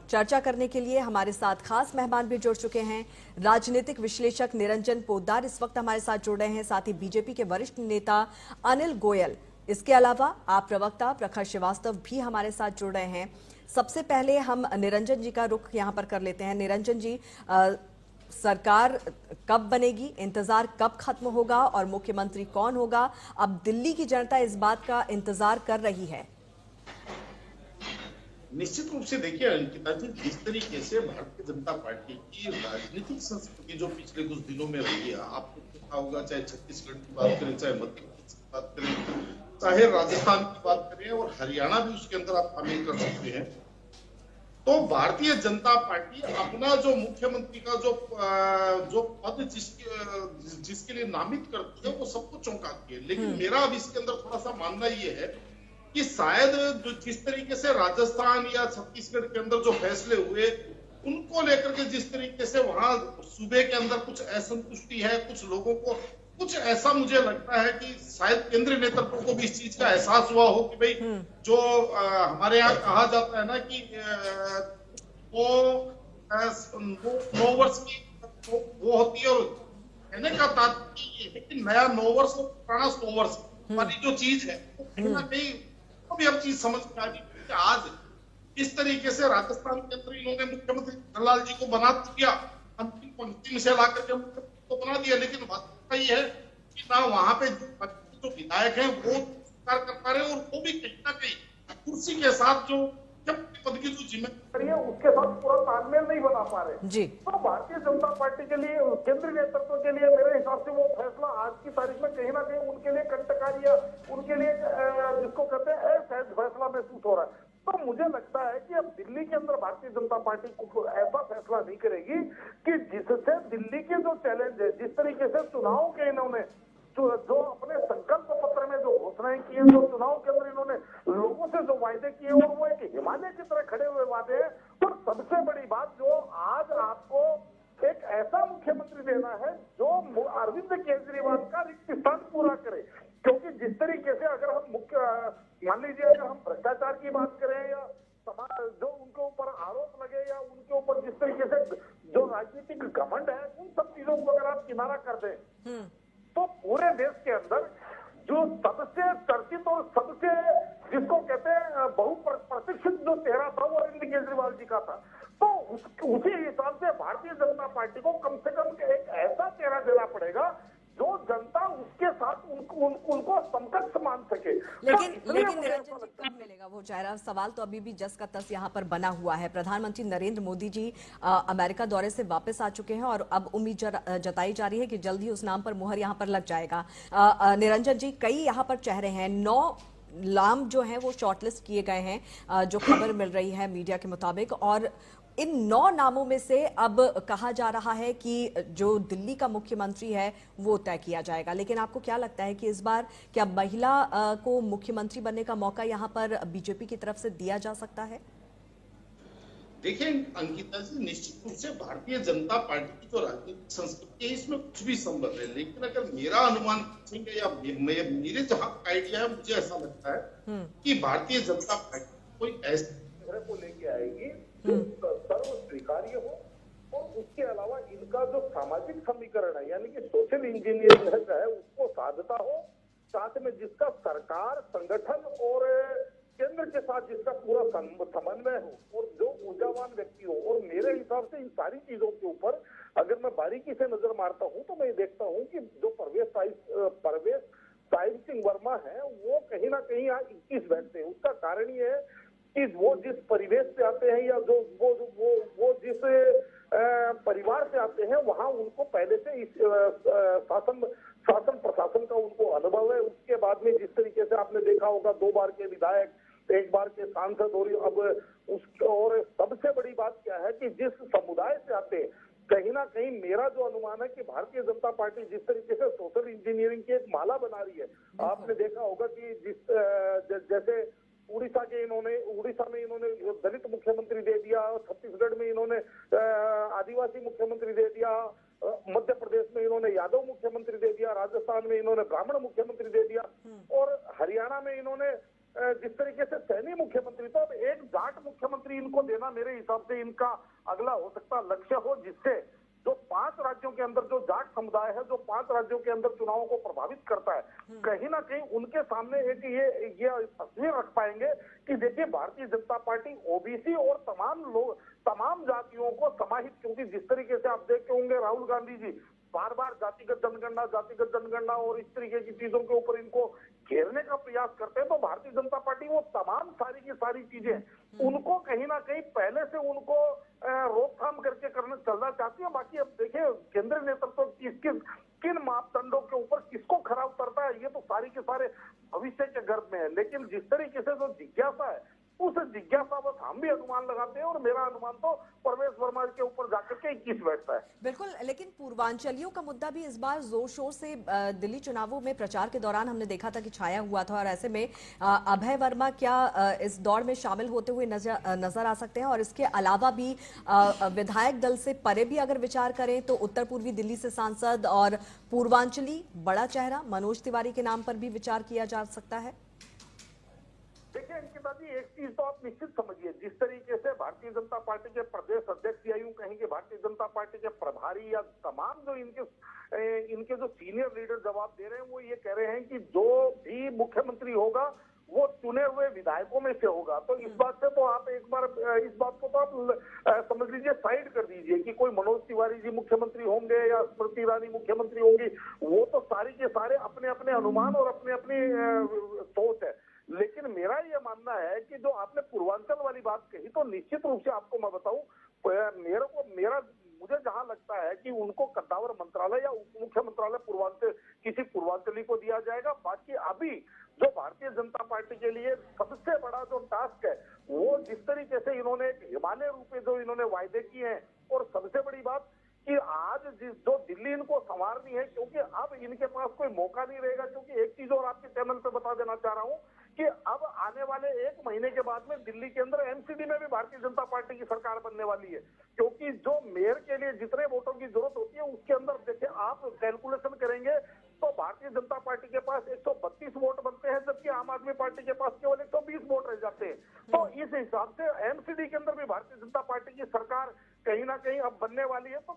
चर्चा करने के लिए हमारे साथ खास मेहमान भी जुड़ चुके हैं। राजनीतिक विश्लेषक निरंजन पोद्दार इस वक्त हमारे साथ जुड़ रहे हैं, साथ ही बीजेपी के वरिष्ठ नेता अनिल गोयल। इसके अलावा आप प्रवक्ता प्रखर श्रीवास्तव भी हमारे साथ जुड़ रहे हैं। सबसे पहले हम निरंजन जी का रुख यहां पर कर लेते हैं। निरंजन जी, सरकार कब बनेगी, इंतजार कब खत्म होगा और मुख्यमंत्री कौन होगा, अब दिल्ली की जनता इस बात का इंतजार कर रही है। निश्चित रूप से देखिए अंकिता जी, जिस तरीके से भारतीय जनता पार्टी की राजनीतिक संस्कृति जो पिछले कुछ दिनों में रही है, आपको देखा होगा, चाहे छत्तीसगढ़ की बात करें, चाहे मध्य प्रदेश की बात करें, चाहे राजस्थान की बात करें और हरियाणा भी उसके अंदर आप शामिल कर सकते हैं। तो भारतीय जनता पार्टी अपना जो मुख्यमंत्री का जो पद जिसके लिए नामित करती है वो सबको चौंकाती है। लेकिन मेरा अब इसके अंदर थोड़ा सा मानना ये है कि शायद जो जिस तरीके से राजस्थान या छत्तीसगढ़ के अंदर जो फैसले हुए उनको लेकर के जिस तरीके से वहां सूबे के अंदर कुछ असंतुष्टि है, कुछ लोगों को कुछ ऐसा मुझे लगता है कि शायद केंद्रीय नेतृत्व को भी इस चीज का एहसास हुआ हो कि भाई जो हमारे यहाँ कहा जाता है ना कि वो 9 वर्ष की वो होती है, और कहने का तात्पर्य ये है कि नया 9 वर्ष और पुराना 100 वर्ष वाली जो चीज है वो कहीं ना कहीं भी हम चीज समझ में आ गई कि आज इस तरीके से राजस्थान के अंदर इन्होंने मुख्यमंत्री धनलाल जी को बना दिया, अंतिम पंक्ति में से ला करके मुख्यमंत्री को बना दिया। लेकिन बात ये है कि ना वहां पे जो विधायक हैं वो स्वीकार कर पा रहे हैं, और वो भी कहीं ना कहीं कुर्सी के साथ जो पद की जो जिम्मेदारी है उसके साथ पूरा तालमेल नहीं बना पा रहे जी। तो भारतीय जनता पार्टी के लिए, केंद्रीय नेतृत्व के लिए मेरे हिसाब से वो फैसला आज की तारीख में कहीं ना कहीं उनके लिए कंटकारी या उनके लिए जिसको कहते हैं असहज फैसला महसूस हो रहा है। तो मुझे लगता है कि अब दिल्ली के अंदर भारतीय जनता पार्टी को ऐसा फैसला नहीं करेगी कि जिससे दिल्ली के जो चैलेंज है, जिस तरीके से चुनाव के इन्होंने जो अपने संकल्प पत्र में जो घोषणाएं की है, जो चुनाव के अंदर इन्होंने लोगों से जो वायदे किए और वो एक हिमालय की तरह खड़े हुए वादे हैं। और सबसे बड़ी बात जो आज आपको एक ऐसा मुख्यमंत्री देना है जो अरविंद केजरीवाल का रिक्त स्थान पूरा करे। क्योंकि जिस तरीके से अगर हम मान लीजिए अगर हम भ्रष्टाचार की बात करें या जो उनके ऊपर आरोप लगे या उनके ऊपर जिस तरीके से जो राजनीतिक घमंड है, उन सब चीजों को अगर आप किनारा कर दें तो पूरे देश के अंदर जो सबसे चर्चित और सबसे जिसको कहते हैं बहुप्रतीक्षित जो चेहरा था वो अरविंद केजरीवाल जी का था। तो उसी हिसाब से भारतीय जनता पार्टी को कम से कम एक ऐसा चेहरा देना पड़ेगा जो जनता उसके साथ उनको समकक्ष मान सके। लेकिन निरंजन जी कब मिलेगा वो चेहरा? सवाल तो अभी भी जस का तस यहाँ पर बना हुआ है। प्रधानमंत्री नरेंद्र मोदी जी अमेरिका दौरे से वापस आ चुके हैं और अब उम्मीद जताई जा रही है कि जल्द ही उस नाम पर मुहर यहाँ पर लग जाएगा। निरंजन जी, कई यहाँ पर चेहरे हैं, 9 नाम जो हैं वो शॉर्टलिस्ट किए गए हैं, जो खबर मिल रही है मीडिया के मुताबिक, और इन 9 नामों में से अब कहा जा रहा है कि जो दिल्ली का मुख्यमंत्री है वो तय किया जाएगा। लेकिन आपको क्या लगता है कि इस बार क्या महिला को मुख्यमंत्री बनने का मौका यहाँ पर बीजेपी की तरफ से दिया जा सकता है? देखिए अंकिता जी, निश्चित रूप से भारतीय जनता पार्टी की जो राजनीतिक संस्कृति है इसमें कुछ भी संभव है। लेकिन अगर मेरा अनुमान पूछेंगे या मेरे जहां आइडिया है, मुझे ऐसा लगता है कि भारतीय जनता पार्टी कोई ऐसे चेहरे को लेके आएगी सर्व स्वीकार्य हो और उसके अलावा इनका जो सामाजिक समीकरण है यानी कि सोशल इंजीनियरिंग है उसको साधता हो, साथ में जिसका सरकार, संगठन और केंद्र के साथ जिसका पूरा समन्वय हो और जो ऊर्जावान व्यक्ति हो। और मेरे हिसाब से इन सारी चीजों के ऊपर अगर मैं बारीकी से नजर मारता हूं तो मैं देखता हूं कि जो परवेश साहिब सिंह वर्मा है वो कहीं ना कहीं यहाँ 21 बैठते हैं। उसका कारण ये है कि वो जिस परिवेश से आते हैं या जो वो जिस परिवार से आते हैं वहां उनको पहले से इस शासन प्रशासन का उनको अनुभव है। उसके बाद में जिस तरीके से आपने देखा होगा 2 बार के विधायक, 1 बार के सांसद, और सबसे बड़ी बात क्या है कि जिस समुदाय से आते हैं, कहीं ना कहीं मेरा जो अनुमान है कि भारतीय जनता पार्टी जिस तरीके से सोशल इंजीनियरिंग की एक माला बना रही है, आपने देखा होगा कि जैसे उड़ीसा में इन्होंने दलित मुख्यमंत्री दे दिया, छत्तीसगढ़ में इन्होंने आदिवासी मुख्यमंत्री दे दिया, मध्य प्रदेश में इन्होंने यादव मुख्यमंत्री दे दिया, राजस्थान में इन्होंने ब्राह्मण मुख्यमंत्री दे दिया और हरियाणा में इन्होंने जिस तरीके से सैनी मुख्यमंत्री, तो अब एक जाट मुख्यमंत्री इनको देना करना मेरे हिसाब से इनका अगला हो सकता लक्ष्य हो, जिससे जो 5 राज्यों के अंदर जो जाट समुदाय है, जो 5 राज्यों के अंदर चुनावों को प्रभावित करता है, कहीं ना कहीं उनके सामने एक ये तस्वीर रख पाएंगे कि देखिए भारतीय जनता पार्टी ओबीसी और तमाम जातियों को समाहित, क्योंकि जिस तरीके से आप देखते होंगे राहुल गांधी जी बार बार जातिगत जनगणना और इस तरीके की चीजों के ऊपर इनको घेरने का प्रयास करते हैं, तो भारतीय जनता पार्टी वो तमाम सारी की सारी चीजें उनको कहीं ना कहीं पहले से उनको रोकथाम करके चलना चाहती है। बाकी अब देखिए केंद्रीय नेतृत्व किन मापदंडों के ऊपर किसको खरा उतरता है, ये तो सारी के सारे भविष्य के गर्भ में है। लेकिन जिस तरीके से जो जिज्ञासा है, उस जिज्ञासा बस हम भी अनुमान लगाते हैं, और मेरा अनुमान तो परवेश वर्मा के ऊपर जाकर के 21 बैठता है। बिल्कुल, लेकिन पूर्वांचलियों का मुद्दा भी इस बार जोर शोर से दिल्ली चुनावों में प्रचार के दौरान हमने देखा था कि छाया हुआ था, और ऐसे में अभय वर्मा क्या इस दौड़ में शामिल होते हुए नजर आ सकते हैं? और इसके अलावा भी विधायक दल से परे भी अगर विचार करें तो उत्तर पूर्वी दिल्ली से सांसद और पूर्वांचली बड़ा चेहरा मनोज तिवारी के नाम पर भी विचार किया जा सकता है। देखिए अंकिता जी, एक चीज तो आप निश्चित समझिए, जिस तरीके से भारतीय जनता पार्टी के प्रदेश अध्यक्ष या यूं कहें कि भारतीय जनता पार्टी के प्रभारी या तमाम जो इनके जो सीनियर लीडर जवाब दे रहे हैं, वो ये कह रहे हैं कि जो भी मुख्यमंत्री होगा वो चुने हुए विधायकों में से होगा। तो इस बात से तो आप एक बार इस बात को तो आप समझ लीजिए साइड कर दीजिए कि कोई मनोज तिवारी जी मुख्यमंत्री होंगे या स्मृति ईरानी मुख्यमंत्री होंगी, वो तो सारी के सारे अपने अपने अनुमान और अपनी अपनी सोच है। लेकिन मेरा ये मानना है कि जो आपने पूर्वांचल वाली बात कही, तो निश्चित रूप से आपको मैं बताऊं, मुझे जहां लगता है कि उनको कद्दावर मंत्रालय या उप मुख्य मंत्रालय किसी पूर्वांचली को दिया जाएगा। बाकी अभी जो भारतीय जनता पार्टी के लिए सबसे बड़ा जो टास्क है, वो जिस तरीके से इन्होंने एक हिमालय रूपे जो इन्होंने वायदे किए हैं, और सबसे बड़ी बात कि आज जो दिल्ली इनको संवारनी है, क्योंकि अब इनके पास कोई मौका नहीं रहेगा। क्योंकि एक चीज और आपके चैनल पे बता देना चाह रहा हूं कि अब आने वाले 1 महीने के बाद में दिल्ली के अंदर एमसीडी में भी भारतीय जनता पार्टी की सरकार बनने वाली है। क्योंकि जो मेयर के लिए जितने वोटों की जरूरत होती है, उसके अंदर देखिए आप कैलकुलेशन करेंगे तो भारतीय जनता पार्टी के पास 132 वोट बनते हैं, जबकि आम आदमी पार्टी के पास केवल 120 वोट रह जाते हैं। तो इस हिसाब से एमसीडी के अंदर भी भारतीय जनता पार्टी की सरकार कहीं ना कहीं अब बनने वाली है। तो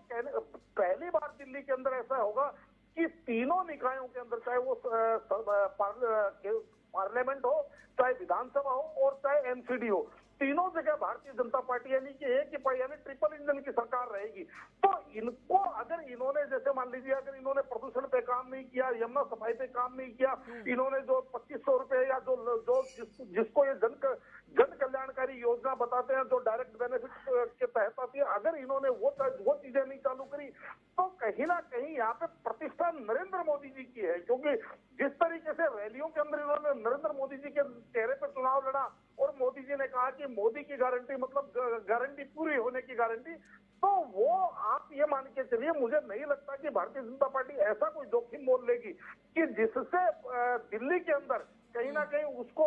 पहली बार दिल्ली के अंदर ऐसा होगा कि तीनों निकायों के अंदर, चाहे वो पार्लियामेंट हो, चाहे विधानसभा हो और चाहे एमसीडी हो, तीनों जगह भारतीय जनता पार्टी यानी कि यानी ट्रिपल इंजन की सरकार रहेगी। तो इनको अगर इन्होंने जैसे मान लीजिए अगर इन्होंने प्रदूषण पे काम नहीं किया, यमुना सफाई पे काम नहीं किया, इन्होंने जो 2500 रुपए या जिसको ये जन कल्याणकारी योजना बताते हैं, जो डायरेक्ट बेनिफिट के तहत आती है, अगर इन्होंने वो चीजें नहीं चालू करी, तो कहीं ना कहीं यहाँ पे प्रतिष्ठा नरेंद्र मोदी जी की है। क्योंकि जिस तरीके से रैलियों के अंदर इन्होंने नरेंद्र मोदी जी के चेहरे पर चुनाव लड़ा, और मोदी जी ने कहा कि मोदी की गारंटी मतलब गारंटी पूरी होने की गारंटी, तो वो आप ये मान के चलिए, मुझे नहीं लगता कि भारतीय जनता पार्टी ऐसा कोई जोखिम मोल लेगी कि जिससे दिल्ली के अंदर कहीं ना कहीं उसको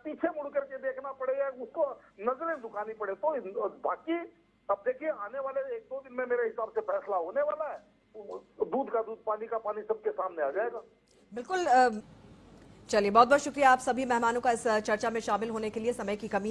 पीछे मुड़ करके देखना पड़े या उसको नजरें झुकानी पड़े। तो बाकी अब देखिए आने वाले 1-2 दिन में मेरे हिसाब से फैसला होने वाला है। दूध का दूध, पानी का पानी सबके सामने आ जाएगा। बिल्कुल। चलिए, बहुत बहुत शुक्रिया आप सभी मेहमानों का इस चर्चा में शामिल होने के लिए। समय की कमी